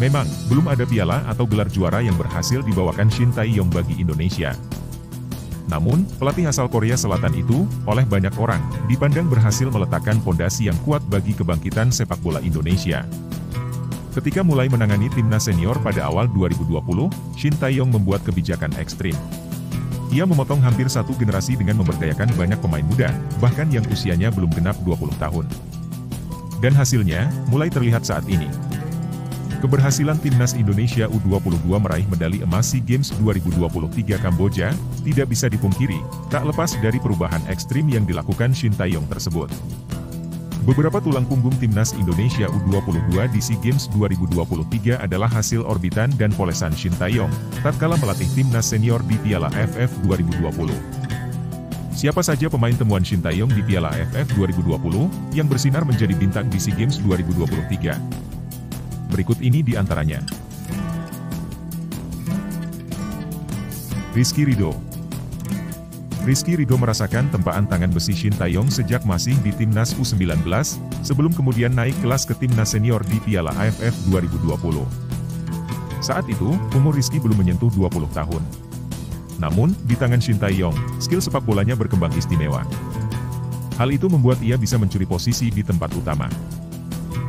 Memang, belum ada piala atau gelar juara yang berhasil dibawakan Shin Tae-yong bagi Indonesia. Namun, pelatih asal Korea Selatan itu, oleh banyak orang, dipandang berhasil meletakkan pondasi yang kuat bagi kebangkitan sepak bola Indonesia. Ketika mulai menangani timnas senior pada awal 2020, Shin Tae-yong membuat kebijakan ekstrim. Ia memotong hampir satu generasi dengan memberdayakan banyak pemain muda, bahkan yang usianya belum genap 20 tahun. Dan hasilnya, mulai terlihat saat ini. Keberhasilan timnas Indonesia U22 meraih medali emas SEA Games 2023 Kamboja, tidak bisa dipungkiri, tak lepas dari perubahan ekstrim yang dilakukan Shin Tae-yong tersebut. Beberapa tulang punggung timnas Indonesia U22 di SEA Games 2023 adalah hasil orbitan dan polesan Shin Tae-yong, tatkala melatih timnas senior di Piala AFF 2020. Siapa saja pemain temuan Shin Tae-yong di Piala AFF 2020, yang bersinar menjadi bintang di SEA Games 2023? Berikut ini di antaranya. Rizky Ridho. Rizky Ridho merasakan tempaan tangan besi Shin Tae-yong sejak masih di timnas U19, sebelum kemudian naik kelas ke timnas senior di Piala AFF 2020. Saat itu, umur Rizky belum menyentuh 20 tahun. Namun, di tangan Shin Tae-yong, skill sepak bolanya berkembang istimewa. Hal itu membuat ia bisa mencuri posisi di tempat utama.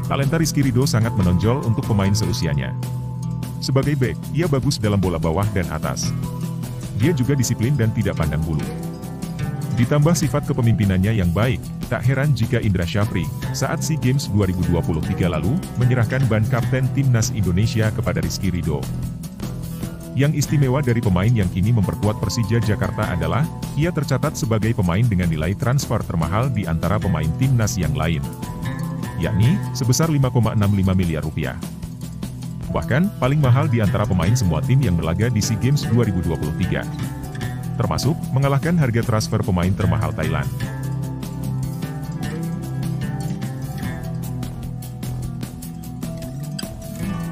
Talenta Rizky Ridho sangat menonjol untuk pemain seusianya. Sebagai bek, ia bagus dalam bola bawah dan atas. Dia juga disiplin dan tidak pandang bulu. Ditambah sifat kepemimpinannya yang baik, tak heran jika Indra Syafri, saat SEA Games 2023 lalu, menyerahkan ban kapten timnas Indonesia kepada Rizky Ridho. Yang istimewa dari pemain yang kini memperkuat Persija Jakarta adalah, ia tercatat sebagai pemain dengan nilai transfer termahal di antara pemain timnas yang lain, yakni sebesar 5,65 miliar rupiah. Bahkan, paling mahal di antara pemain semua tim yang berlaga di SEA Games 2023. Termasuk, mengalahkan harga transfer pemain termahal Thailand.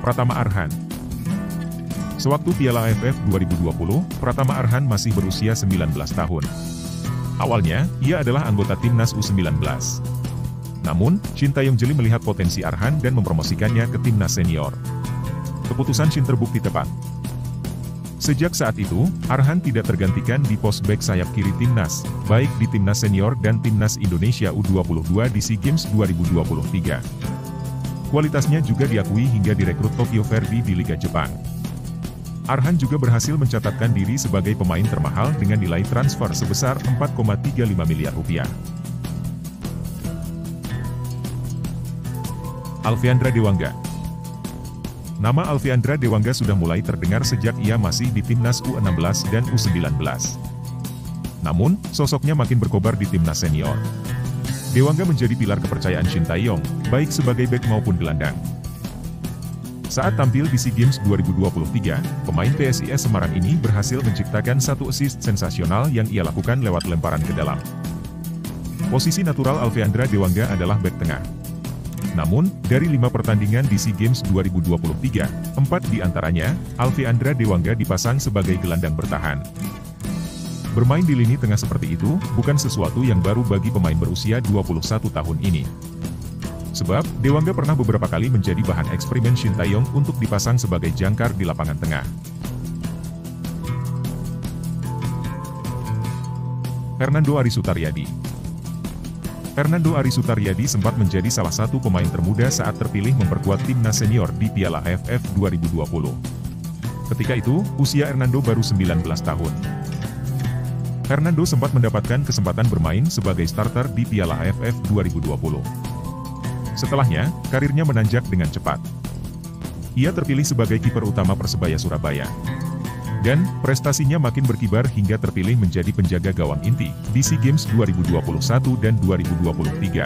Pratama Arhan. Sewaktu Piala AFF 2020, Pratama Arhan masih berusia 19 tahun. Awalnya, ia adalah anggota timnas U19. Namun, Shin Tae-yong jeli melihat potensi Arhan dan mempromosikannya ke timnas senior. Keputusan Shin terbukti tepat. Sejak saat itu, Arhan tidak tergantikan di pos bek sayap kiri timnas, baik di timnas senior dan timnas Indonesia U22 di SEA Games 2023. Kualitasnya juga diakui hingga direkrut Tokyo Verdy di Liga Jepang. Arhan juga berhasil mencatatkan diri sebagai pemain termahal dengan nilai transfer sebesar 4,35 miliar rupiah. Alfiandra Dewangga. Nama Alfiandra Dewangga sudah mulai terdengar sejak ia masih di timnas U16 dan U19. Namun, sosoknya makin berkobar di timnas senior. Dewangga menjadi pilar kepercayaan Shin Tae-yong, baik sebagai bek maupun gelandang. Saat tampil di SEA Games 2023, pemain PSIS Semarang ini berhasil menciptakan satu assist sensasional yang ia lakukan lewat lemparan ke dalam. Posisi natural Alfiandra Dewangga adalah bek tengah. Namun, dari 5 pertandingan di SEA Games 2023, 4 diantaranya, Alfiandra Dewangga dipasang sebagai gelandang bertahan. Bermain di lini tengah seperti itu, bukan sesuatu yang baru bagi pemain berusia 21 tahun ini. Sebab, Dewangga pernah beberapa kali menjadi bahan eksperimen Shin Tae-yong untuk dipasang sebagai jangkar di lapangan tengah. Fernando Arie Sutaryadi. Fernando Arie Sutaryadi sempat menjadi salah satu pemain termuda saat terpilih memperkuat timnas senior di Piala AFF 2020. Ketika itu, usia Fernando baru 19 tahun. Fernando sempat mendapatkan kesempatan bermain sebagai starter di Piala AFF 2020. Setelahnya, karirnya menanjak dengan cepat. Ia terpilih sebagai kiper utama Persebaya Surabaya. Dan, prestasinya makin berkibar hingga terpilih menjadi penjaga gawang inti di SEA Games 2021 dan 2023.